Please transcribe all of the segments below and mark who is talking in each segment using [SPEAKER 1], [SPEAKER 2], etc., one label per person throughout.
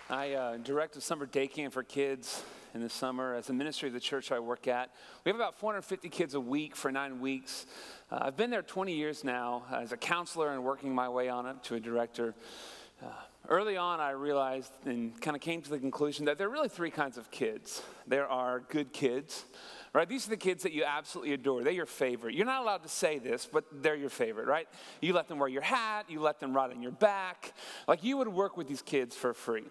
[SPEAKER 1] I direct a summer day camp for kids in the summer as a ministry of the church I work at. We have about 450 kids a week for 9 weeks. I've been there 20 years now as a counselor and working my way on up to a director. Early on, I realized and kind of came to the conclusion that there are really three kinds of kids. There are good kids, right? These are the kids that you absolutely adore. They're your favorite. You're not allowed to say this, but they're your favorite, right? You let them wear your hat. You let them ride on your back. Like you would work with these kids for free.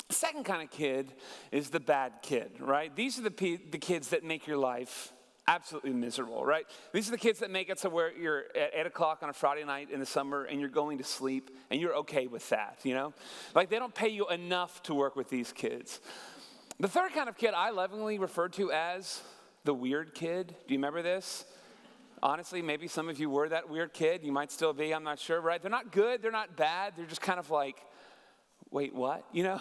[SPEAKER 1] The second kind of kid is the bad kid, right? These are the kids that make your life absolutely miserable, right? These are the kids that make it so where you're at 8 o'clock on a Friday night in the summer and you're going to sleep and you're okay with that, you know? Like they don't pay you enough to work with these kids. The third kind of kid I lovingly refer to as the weird kid. Do you remember this? Honestly, maybe some of you were that weird kid. You might still be, I'm not sure, right? They're not good, they're not bad, they're just kind of like, wait, what? You know,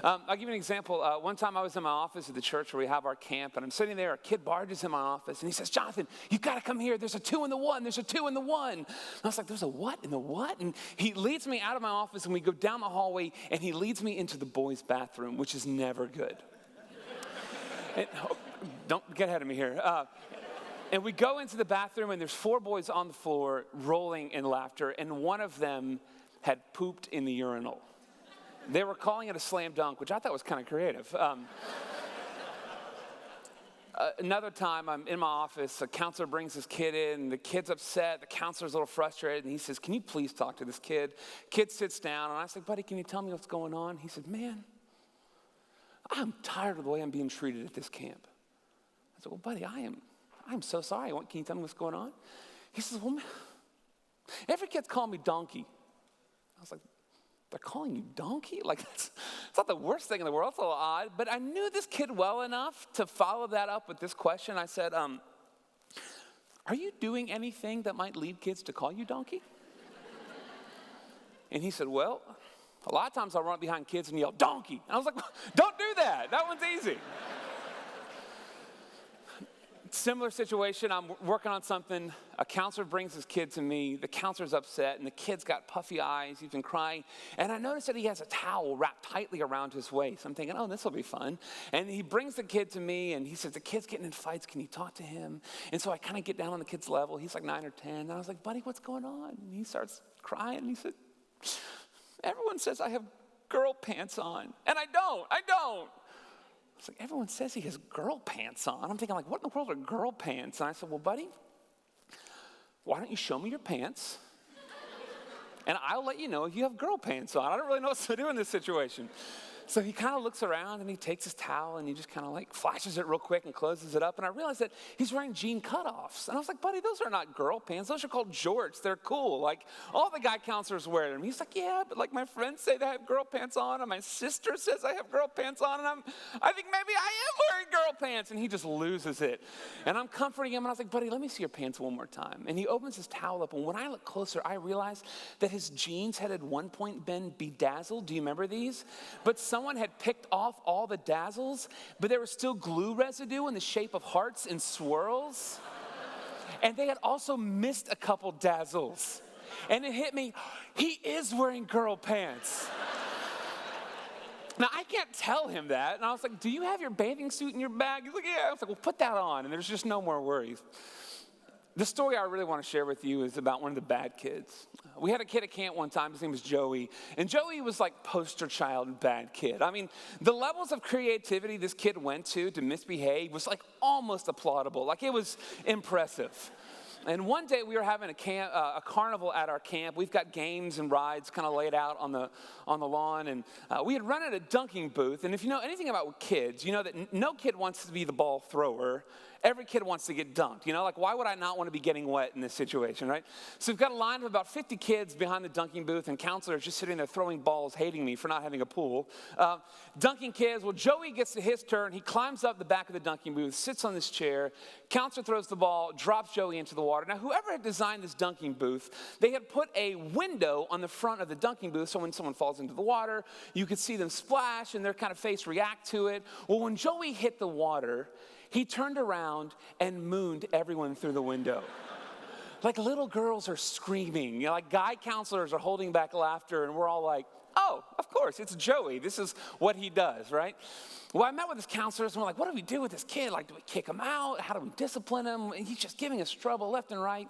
[SPEAKER 1] I'll give you an example. One time I was in my office at the church where we have our camp, and I'm sitting there. A kid barges in my office, and he says, "Jonathan, you've got to come here. There's a 2 in the 1. There's a 2 in the 1." And I was like, "There's a what in the what?" And he leads me out of my office, and we go down the hallway, and he leads me into the boys' bathroom, which is never good. Don't get ahead of me here. And we go into the bathroom, and there's 4 boys on the floor rolling in laughter, and one of them had pooped in the urinal. They were calling it a slam dunk, which I thought was kind of creative. Another time, I'm in my office, a counselor brings his kid in, the kid's upset, the counselor's a little frustrated, and he says, "Can you please talk to this kid?" Kid sits down, and I said, "Buddy, can you tell me what's going on?" He said, "Man, I'm tired of the way I'm being treated at this camp." I said, "Well, buddy, I'm so sorry. Can you tell me what's going on?" He says, "Well, man, every kid's calling me donkey." I was like, "They're calling you donkey?" Like, it's not the worst thing in the world. It's a little odd. But I knew this kid well enough to follow that up with this question. I said, "Are you doing anything that might lead kids to call you donkey?" And he said, "Well, a lot of times I'll run behind kids and yell, 'Donkey!'" And I was like, "Don't do that. That one's easy." Similar situation, I'm working on something. A counselor brings his kid to me. The counselor's upset, and the kid's got puffy eyes. He's been crying. And I noticed that he has a towel wrapped tightly around his waist. I'm thinking, oh, this will be fun. And he brings the kid to me, and he says, "The kid's getting in fights. Can you talk to him?" And so I kind of get down on the kid's level. He's like 9 or 10. And I was like, "Buddy, what's going on?" And he starts crying. And he said, "Everyone says I have girl pants on, and I don't. I was like, "Everyone says he has girl pants on." I'm thinking, like, what in the world are girl pants? And I said, "Well, buddy, why don't you show me your pants? And I'll let you know if you have girl pants on. I don't really know what to do in this situation." So he kind of looks around, and he takes his towel, and he just kind of like flashes it real quick and closes it up. And I realized that he's wearing jean cutoffs. And I was like, "Buddy, those are not girl pants. Those are called jorts. They're cool. Like, all the guy counselors wear them." He's like, "Yeah, but like my friends say they have girl pants on, and my sister says I have girl pants on, and I think maybe I am wearing girl pants." And he just loses it. And I'm comforting him, and I was like, "Buddy, let me see your pants one more time." And he opens his towel up, and when I look closer, I realized that his jeans had at one point been bedazzled. Do you remember these? But someone had picked off all the dazzles, but there was still glue residue in the shape of hearts and swirls. And they had also missed a couple dazzles. And it hit me, he is wearing girl pants. Now, I can't tell him that. And I was like, "Do you have your bathing suit in your bag?" He's like, "Yeah." I was like, "Well, put that on." And there's just no more worries. The story I really want to share with you is about one of the bad kids. We had a kid at camp one time. His name was Joey. And Joey was like poster child bad kid. I mean, the levels of creativity this kid went to misbehave was like almost applaudable. Like, it was impressive. And one day we were having a carnival at our camp. We've got games and rides kind of laid out on the lawn. And we had rented a dunking booth. And if you know anything about kids, you know that no kid wants to be the ball thrower. Every kid wants to get dunked. You know, like, why would I not want to be getting wet in this situation, right? So we've got a line of about 50 kids behind the dunking booth, and counselors just sitting there throwing balls, hating me for not having a pool. Dunking kids. Well, Joey gets to his turn. He climbs up the back of the dunking booth, sits on this chair. Counselor throws the ball, drops Joey into the water. Now, whoever had designed this dunking booth, they had put a window on the front of the dunking booth, so when someone falls into the water, you could see them splash and their kind of face react to it. Well, when Joey hit the water, he turned around and mooned everyone through the window. Like little girls are screaming. Like guy counselors are holding back laughter, and we're all like, oh, of course, it's Joey. This is what he does, right? Well, I met with his counselors, and we're like, what do we do with this kid? Like, do we kick him out? How do we discipline him? And he's just giving us trouble left and right.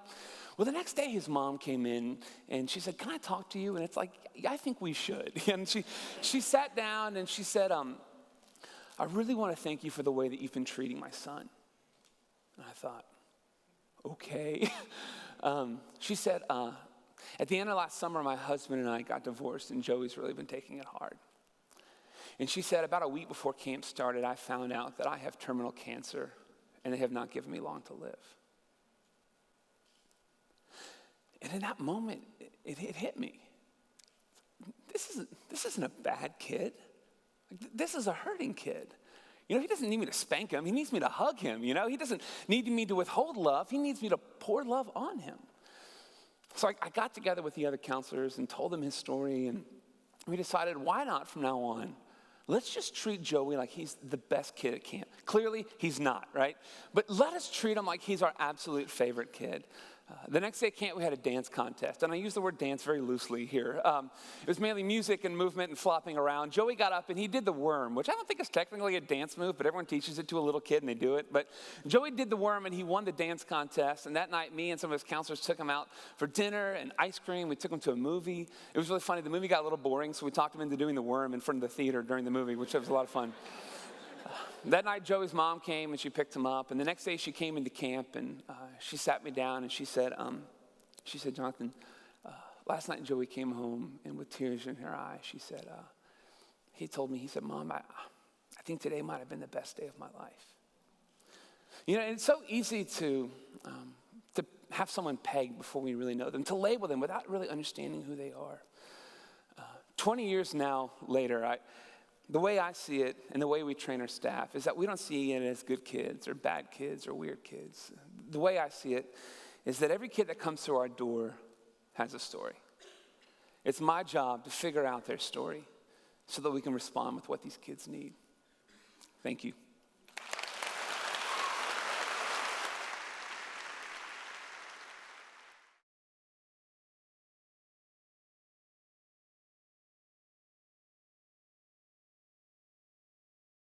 [SPEAKER 1] Well, the next day, his mom came in, and she said, can I talk to you? And it's like, yeah, I think we should. And she sat down, and she said, I really want to thank you for the way that you've been treating my son. And I thought, okay. She said, at the end of last summer, my husband and I got divorced, and Joey's really been taking it hard. And she said, about a week before camp started, I found out that I have terminal cancer, and they have not given me long to live. And in that moment, it hit me. This isn't a bad kid. This is a hurting kid. He doesn't need me to spank him. He needs me to hug him. He doesn't need me to withhold love. He needs me to pour love on him. So I got together with the other counselors and told them his story, and we decided, why not from now on? Let's just treat Joey like he's the best kid at camp. Clearly, he's not, right? But let us treat him like he's our absolute favorite kid. The next day at camp, we had a dance contest, and I use the word dance very loosely here. It was mainly music and movement and flopping around. Joey got up, and he did the worm, which I don't think is technically a dance move, but everyone teaches it to a little kid, and they do it. But Joey did the worm, and he won the dance contest, and that night, me and some of his counselors took him out for dinner and ice cream. We took him to a movie. It was really funny. The movie got a little boring, so we talked him into doing the worm in front of the theater during the movie, which was a lot of fun. That night, Joey's mom came, and she picked him up. And the next day, she came into camp, and she sat me down, and she said, Jonathan, last night Joey came home, and with tears in her eyes, she said, he told me, Mom, I think today might have been the best day of my life. And it's so easy to have someone pegged before we really know them, to label them without really understanding who they are. 20 years now later, the way I see it and the way we train our staff is that we don't see it as good kids or bad kids or weird kids. The way I see it is that every kid that comes through our door has a story. It's my job to figure out their story so that we can respond with what these kids need. Thank you.